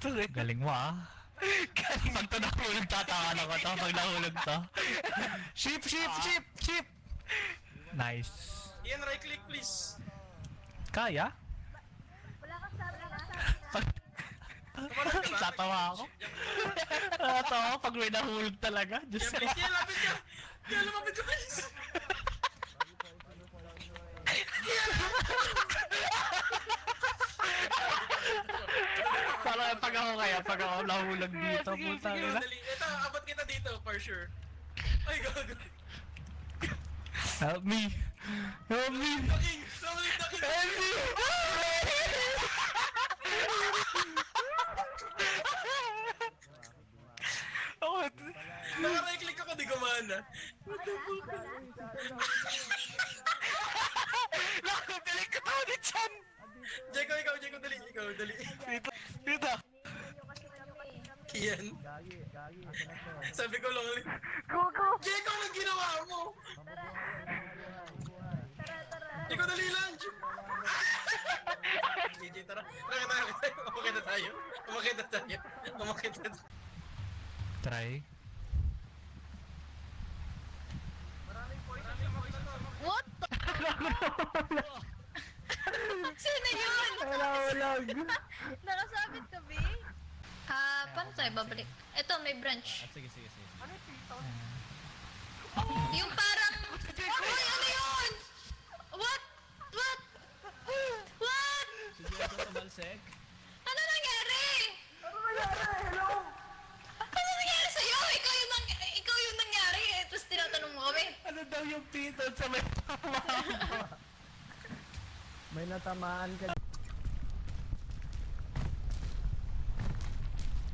Galing mo ah. Pag ito nahulog, tatawan ako to. Pag nahulog to. Ship! Nice. Ian, right click please. Kaya? Wala kang sabi na. Tatawa ako. Tatawa ako pag may nahulog talaga. Diyos Ian, ko. please. Ian, lapit ka. Ian, lumapit ka please. Parang pag ako nahulog dito. Puta Sige, na. dali. Ito, abot kita dito for sure. Ay, gago. Help me. Help me. Daking! Daking! Help me. Oh, Naka-right click ako, di gumana. nakadalik ka tao ni Chan. Jeko, dali. Ikaw, dali. Dito. Ian. Sabi ko lang ulit. Go. Jeko, anong ginawa mo? Ikaw, dali lang. JJ, tara. Umakit na tayo. Try. What? Sino yun? Wala. Nakasabit ka, B? Paano tayo babalik? Ito, may branch. Sige. Yung parang... Uy, ano yun? What? Sige, ito tumalsek. Ano nangyari? Ano nangyari sa'yo? Ikaw yung nangyari eh. Tapos tinatanong mo kami. Ano daw yung pito sa may tama? May natamaan ka.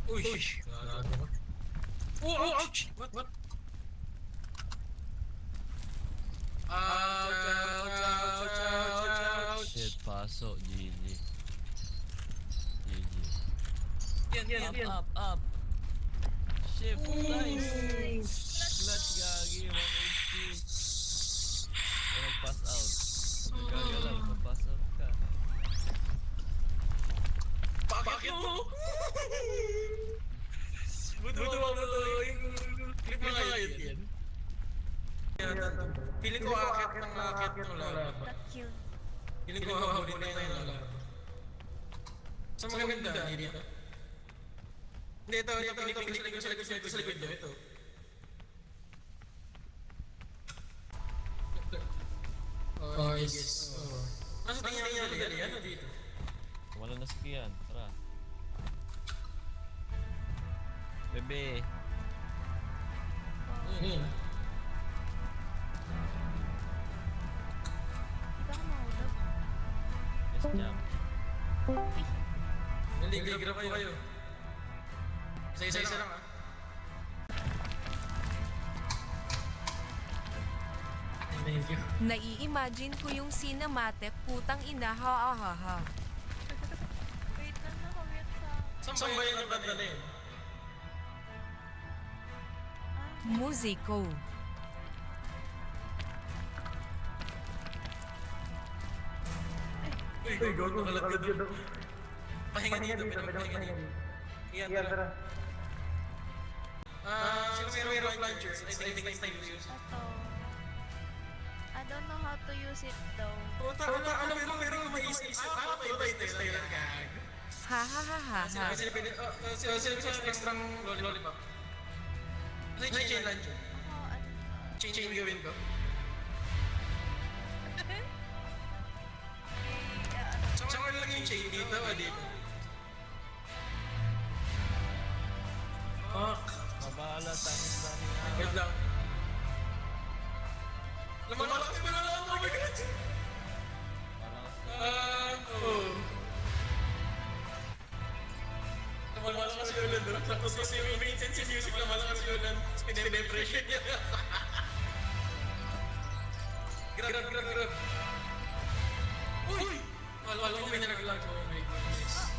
Uy! Ouch! What? Ouch! Shit, paso, GG. Yan. Up. Shift, nice. Clutch, gagi, 1 HP. Nag-pass out. Nagagalaw, pa-pass out ka. Bakit mo? Buto. Yung clip na kayo yan. Feeling ko akit ng laban. Feeling ko habulin na yung laban. Sa maganda dito. Hindi, ito, pinik ko sa likod nyo, ito. Oh, yes. Nasa tingin niya dali, ano dito? Wala na si Kian, tara. Bebe. Yes, jam. Naligrab po kayo. Isa-isa lang ah. Thank you. Nai-imagine ko yung cinematic, putang ina, ha. Wait lang nakamute sa... Saan ba yung banda na yun? Musiko. Uy, gago, nakalag yun ako. Pahinga dito. Iyan, tara. Sino mayroong launchers? I think next time use it. Ito. I don't know how to use it though. Puta, meron maisip. Ito lang gag. Ha. Sino pwede, sino extrang lollipop? Ano yung chain launcher? Chain gawin ko? Saan ko nilagay yung chain? Dito o dito? Fuck. Mabala, tanis-tanis. Wait lang. Lumalaki mo na lang! Oh my God! Lumalakas yung ulan doon. Tapos yung Vincent yung music lumalakas yung ulan. Pinepression niya. Grab. Uy! Wala ko may nalaglag. Oh my goodness.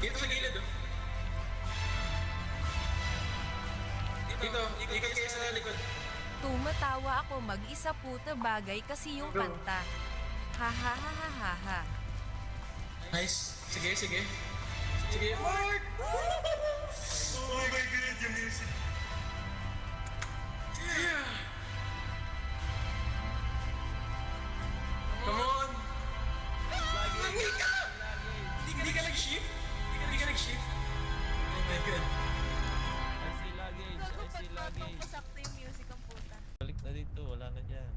Dito sa gilid oh. Dito, ikot kayo sa likod. Tumatawa ako mag-isa, puta, bagay kasi yung kanta. Ha ha ha ha ha ha. Nice. Sige, sige. Sige, Mark! Oh my God, yung music. Yeah! Come on! Lagi ka! Hindi ka nag-shift? Hindi ka nag-shift? Oh my God. I see luggage, I see luggage. Pasakto yung music ang puta. Balik na dito, wala na dyan.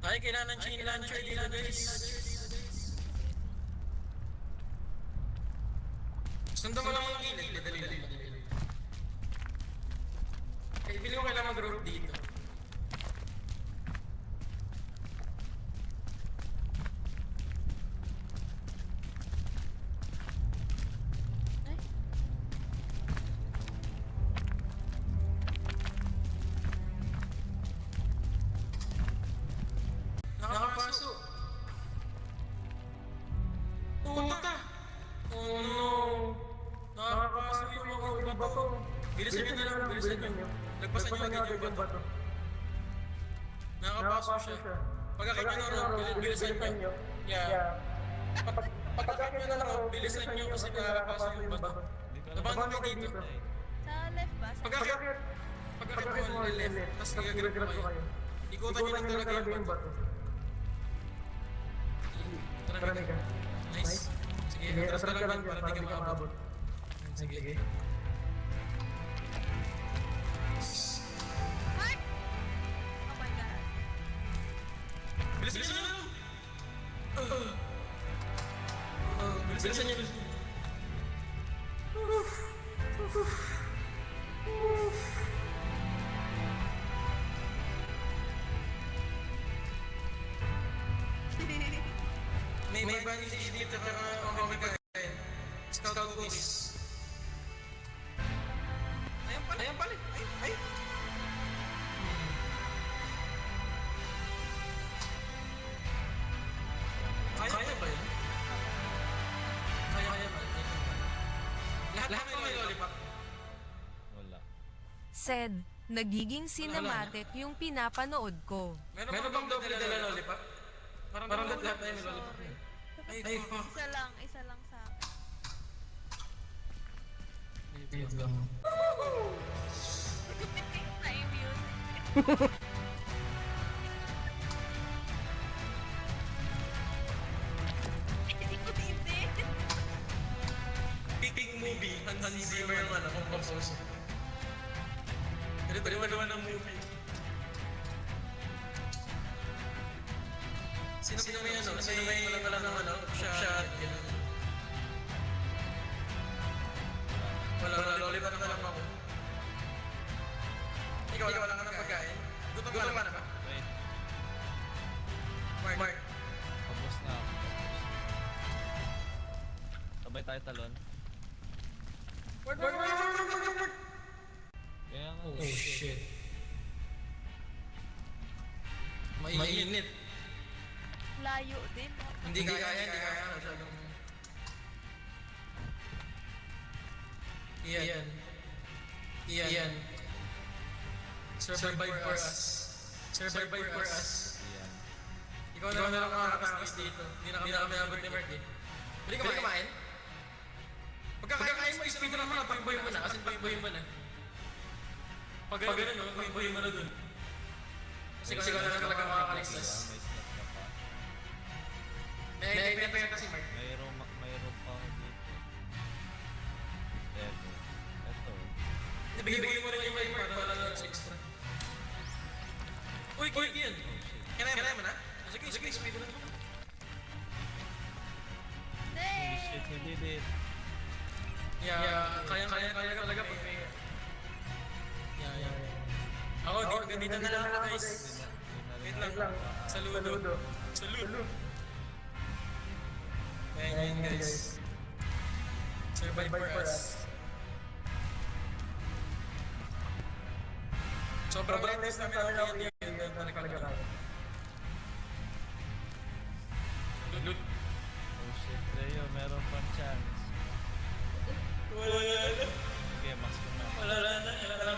Ay, kailangan ng chain launcher dito, guys. Sundan mo lang yung gilid. Dali. Eh, pili ko kailangan mag-route dito. Ay, Nakapaso. Puta! Oh no! Nakakapaso yung mga bato. Bilisan nyo na lang, bilisan nyo. Nagpasan nyo agad yung bato. Nakakapaso siya. Pagkakit nyo na lang, bilisan nyo. Yeah. Pagkakit nyo na lang, bilisan nyo kasi nakakapaso yung bato. Hindi ko alam. Nabangon kayo dito. sa left ba? Sa Pagkakit mo left, tapos nagagrab ko kayo. Ikutan nyo lang talaga yung bato. Tarami ka. Nice. Sige, atras ka lang para di ka maabot. Sige. Mark! Oh my God. Bilisan nyo lang! Bilisan nyo. May bandage dito para okay ka. Scout cookies. Ayan pala. Ay. Kaya ba yun? Kaya ba? Lahat may lollipop. Wala. Said, nagiging cinematic yung pinapanood ko. Meron bang double dala lollipop? Parang lahat tayo may lollipop. Ay, fuck. Isa lang sa akin. Wait lang. Na yung music. Picking movie, Hans Zimmer yung kung composer. Pero naman ng movie. Sino may wala ng shot, gano'n. Wala, lollipop na lang ako. Ikaw, wala ka ng pagkain? Gutom ka na ba? Wait, Mark. tapos na ako. Sabay tayo talon. Mark! Kaya nga. Oh shit. Mainit. Layo din. No? Hindi kaya. Ian. Survive for us. Yan. Ikaw na lang makakakas dito. Hindi na kami abot ni Mark eh. Pwede kumain? Pagkakain mo, isipin ko naman, pag-boy mo na. Kasi pag-boy mo na. Pag gano'n, no? Pag-boy mo na dun. Kasi ikaw na lang talaga makakaligtas. May slot ka pa. May pera kasi Mark. Mayroon pa ako dito. If ever. Ito. Bigay mo rin yung Mark para lang sa extra. Uy, Ian! Oh shit. Kaya mo na? Sige, sabi ko na. Holy shit, we did it. Yeah, kaya talaga pag may... Yeah. Ako, ganito na lang ako guys. Wait lang. Saludo. Ayan guys. Survive for us. Sobrang latest namin ako yun talaga kaya. Loot. Oh shit, Leo, meron pang chance. Wala na. Sige, max ko na. Wala na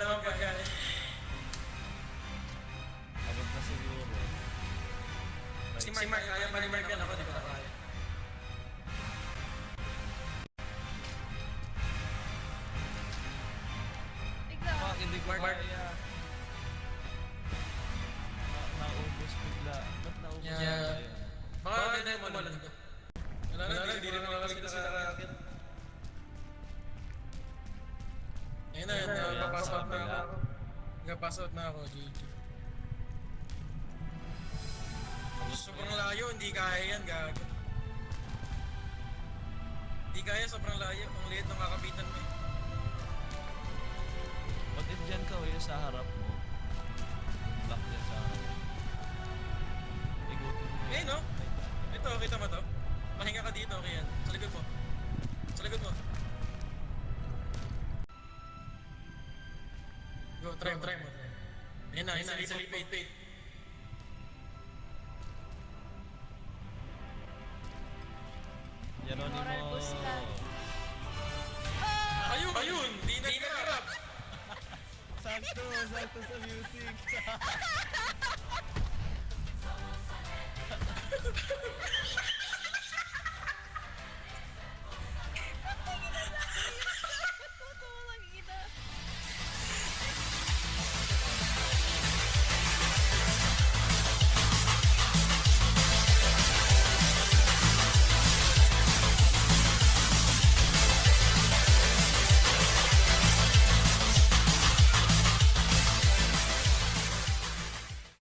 naman pagkain. Abot na siguro. Si Mark, kaya pa ni Mark yan, ako di ko na kaya. Bigla. Fuck, hindi ko Mark. kaya. Naubos bigla. Ba't naubos Yeah. bigla? Baka na yung tumalan to. Wala na, hindi rin makakita sa nakakakit. Ayun na, nagpapass out na ako. Nagpapass out na ako, GG. Sobrang layo, hindi kaya yan, gago. Hindi kaya, sobrang layo. Ang liit ng kakapitan mo eh. What if dyan ka o yung sa harap mo? Block dyan sa harap. Igutin mo. Eh, no? Ito, kita mo to? Pahinga ka dito, okay yan. Sa likod mo. Sa likod mo. Go, try mo. Ayun na, isa lipot fate. Geronimo. Moral boost ka. Ayun! Di nagkarap! Sakto sa music.